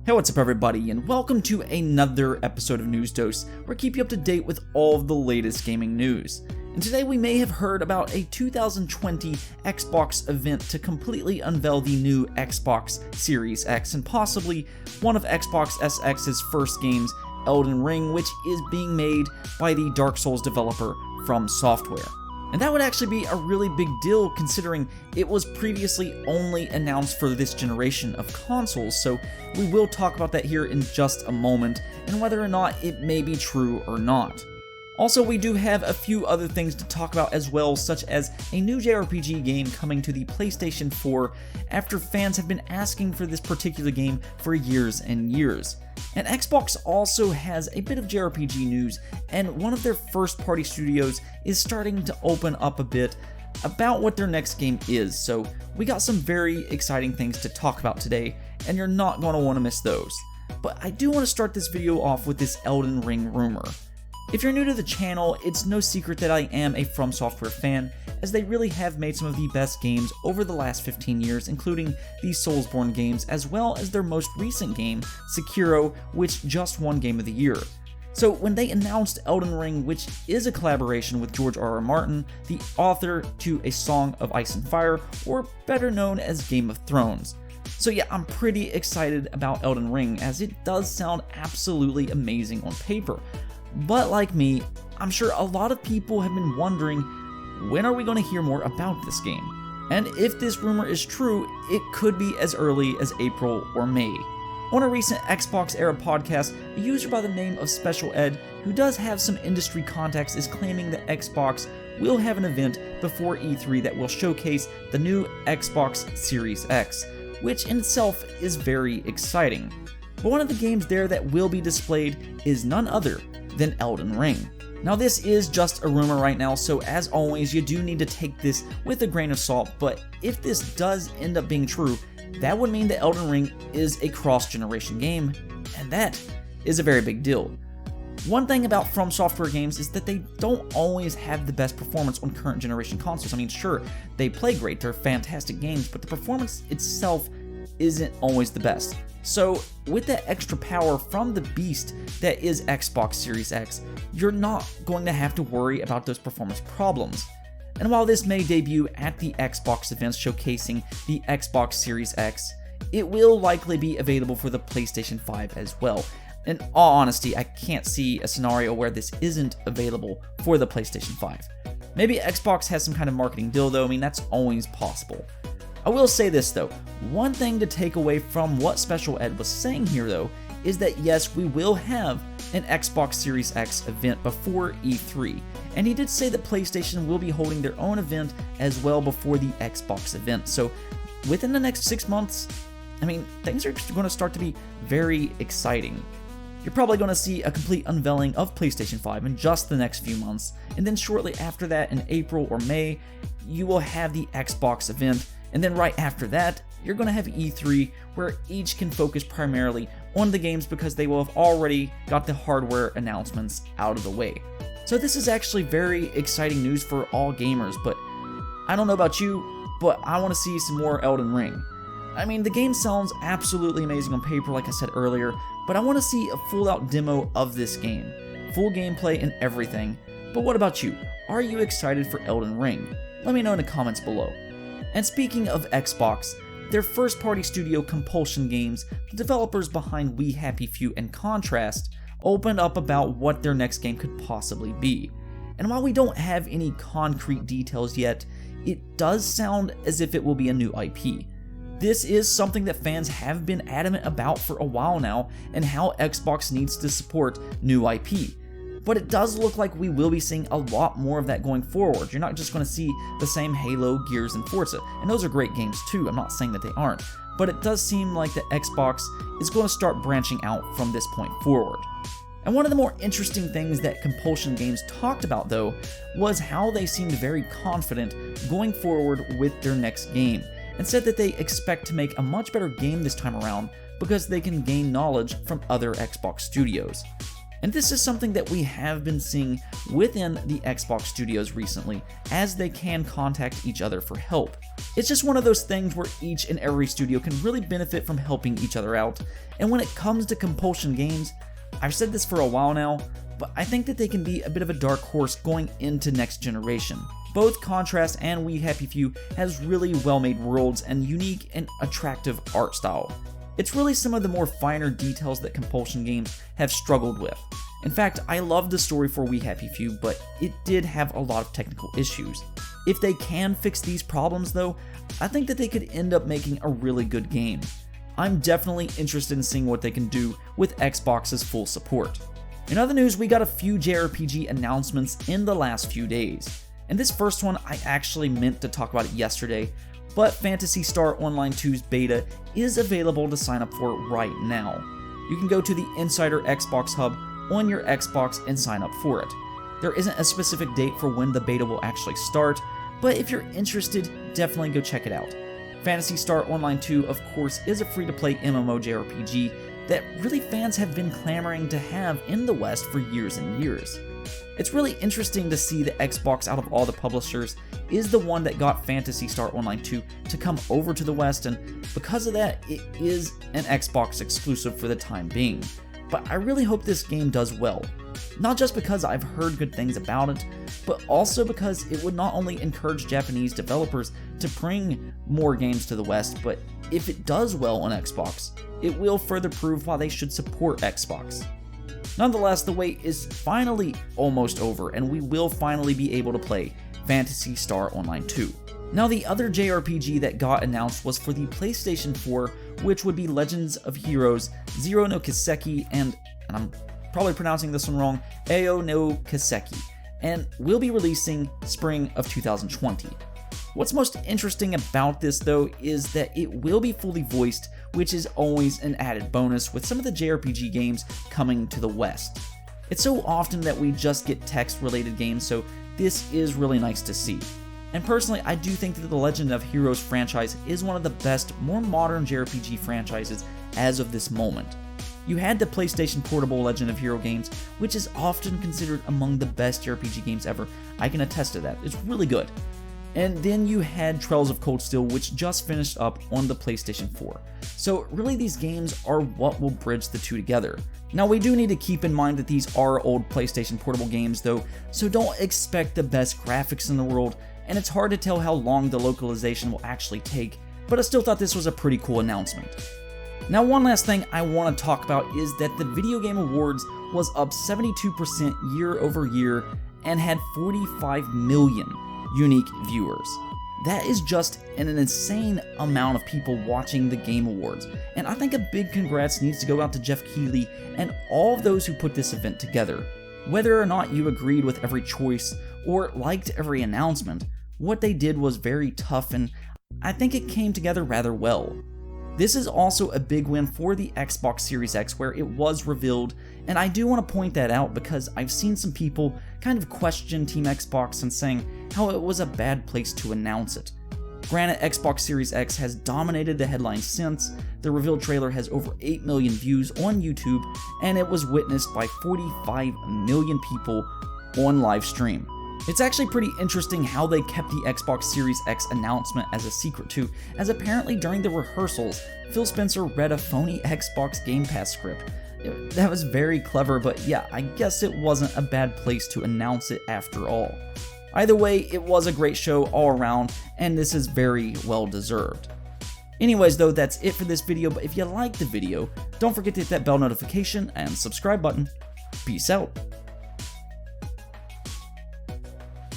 Hey, what's up everybody, and welcome to another episode of News Dose, where I keep you up to date with all of the latest gaming news. And today we may have heard about a 2020 Xbox event to completely unveil the new Xbox Series X and possibly one of Xbox SX's first games, Elden Ring, which is being made by the Dark Souls developer From Software. And that would actually be a really big deal considering it was previously only announced for this generation of consoles, so we will talk about that here in just a moment and whether or not it may be true or not. Also, we do have a few other things to talk about as well, such as a new JRPG game coming to the PlayStation 4 after fans have been asking for this particular game for years and years. And Xbox also has a bit of JRPG news, and one of their first-party studios is starting to open up a bit about what their next game is, so we got some very exciting things to talk about today, and you're not going to want to miss those. But I do want to start this video off with this Elden Ring rumor. If you're new to the channel, it's no secret that I am a From Software fan, as they really have made some of the best games over the last 15 years, including the Soulsborne games, as well as their most recent game, Sekiro, which just won Game of the Year. So when they announced Elden Ring, which is a collaboration with George R.R. Martin, the author to A Song of Ice and Fire, or better known as Game of Thrones. So yeah, I'm pretty excited about Elden Ring, as it does sound absolutely amazing on paper. But like me, I'm sure a lot of people have been wondering, when are we going to hear more about this game? And if this rumor is true, it could be as early as April or May. On a recent Xbox Era podcast, a user by the name of Special Ed, who does have some industry contacts, is claiming that Xbox will have an event before E3 that will showcase the new Xbox Series X, which in itself is very exciting. But one of the games there that will be displayed is none other than Elden Ring. Now this is just a rumor right now, so as always you do need to take this with a grain of salt, but if this does end up being true, that would mean that Elden Ring is a cross-generation game, and that is a very big deal. One thing about From Software games is that they don't always have the best performance on current generation consoles. I mean, sure, they play great, they're fantastic games, but the performance itself isn't always the best. So with that extra power from the beast that is Xbox Series X, you're not going to have to worry about those performance problems. And while this may debut at the Xbox events showcasing the Xbox Series X, it will likely be available for the PlayStation 5 as well. In all honesty, I can't see a scenario where this isn't available for the PlayStation 5. Maybe Xbox has some kind of marketing deal though, I mean that's always possible. I will say this though, one thing to take away from what Special Ed was saying here though, is that yes, we will have an Xbox Series X event before E3, and he did say that PlayStation will be holding their own event as well before the Xbox event, so within the next 6 months, I mean, things are going to start to be very exciting. You're probably going to see a complete unveiling of PlayStation 5 in just the next few months, and then shortly after that in April or May, you will have the Xbox event. And then right after that, you're going to have E3, where each can focus primarily on the games because they will have already got the hardware announcements out of the way. So this is actually very exciting news for all gamers, but I don't know about you, but I want to see some more Elden Ring. I mean, the game sounds absolutely amazing on paper, like I said earlier, but I want to see a full-out demo of this game. Full gameplay and everything. But what about you? Are you excited for Elden Ring? Let me know in the comments below. And speaking of Xbox, their first-party studio Compulsion Games, the developers behind We Happy Few and Contrast, opened up about what their next game could possibly be. And while we don't have any concrete details yet, it does sound as if it will be a new IP. This is something that fans have been adamant about for a while now, and how Xbox needs to support new IP. But it does look like we will be seeing a lot more of that going forward. You're not just going to see the same Halo, Gears, and Forza, and those are great games too, I'm not saying that they aren't, but it does seem like that Xbox is going to start branching out from this point forward. And one of the more interesting things that Compulsion Games talked about though, was how they seemed very confident going forward with their next game, and said that they expect to make a much better game this time around because they can gain knowledge from other Xbox studios. And this is something that we have been seeing within the Xbox studios recently, as they can contact each other for help. It's just one of those things where each and every studio can really benefit from helping each other out, and when it comes to Compulsion games, I've said this for a while now, but I think that they can be a bit of a dark horse going into next generation. Both Contrast and We Happy Few has really well-made worlds and unique and attractive art style. It's really some of the more finer details that Compulsion games have struggled with. In fact, I love the story for We Happy Few, but it did have a lot of technical issues. If they can fix these problems though, I think that they could end up making a really good game. I'm definitely interested in seeing what they can do with Xbox's full support. In other news, we got a few JRPG announcements in the last few days. And this first one, I actually meant to talk about it yesterday, but Phantasy Star Online 2's beta is available to sign up for right now. You can go to the Insider Xbox Hub on your Xbox and sign up for it. There isn't a specific date for when the beta will actually start, but if you're interested, definitely go check it out. Phantasy Star Online 2, of course, is a free-to-play MMO JRPG that really fans have been clamoring to have in the West for years and years. It's really interesting to see that Xbox, out of all the publishers, is the one that got Phantasy Star Online 2 to come over to the West, and because of that, it is an Xbox exclusive for the time being. But I really hope this game does well. Not just because I've heard good things about it, but also because it would not only encourage Japanese developers to bring more games to the West, but if it does well on Xbox, it will further prove why they should support Xbox. Nonetheless, the wait is finally almost over, and we will finally be able to play Phantasy Star Online 2. Now, the other JRPG that got announced was for the PlayStation 4, which would be Legends of Heroes Zero no Kiseki and I'm probably pronouncing this one wrong, Ao no Kiseki, and will be releasing spring of 2020. What's most interesting about this though is that it will be fully voiced, which is always an added bonus with some of the JRPG games coming to the West. It's so often that we just get text-related games, so this is really nice to see. And personally, I do think that the Legend of Heroes franchise is one of the best, more modern JRPG franchises as of this moment. You had the PlayStation Portable Legend of Hero games, which is often considered among the best JRPG games ever. I can attest to that. It's really good. And then you had Trails of Cold Steel, which just finished up on the PlayStation 4. So really these games are what will bridge the two together. Now we do need to keep in mind that these are old PlayStation Portable games though, so don't expect the best graphics in the world, and it's hard to tell how long the localization will actually take, but I still thought this was a pretty cool announcement. Now one last thing I want to talk about is that the Video Game Awards was up 72% year over year and had 45 million unique viewers. That is just an insane amount of people watching the Game Awards, and I think a big congrats needs to go out to Jeff Keighley and all of those who put this event together. Whether or not you agreed with every choice or liked every announcement, what they did was very tough, and I think it came together rather well. This is also a big win for the Xbox Series X, where it was revealed, and I do want to point that out because I've seen some people kind of question Team Xbox and saying how it was a bad place to announce it. Granted, Xbox Series X has dominated the headlines since. The reveal trailer has over 8 million views on YouTube, and it was witnessed by 45 million people on live stream. It's actually pretty interesting how they kept the Xbox Series X announcement as a secret too, as apparently during the rehearsals, Phil Spencer read a phony Xbox Game Pass script. That was very clever, but yeah, I guess it wasn't a bad place to announce it after all. Either way, it was a great show all around, and this is very well deserved. Anyways though, that's it for this video, but if you liked the video, don't forget to hit that bell notification and subscribe button. Peace out.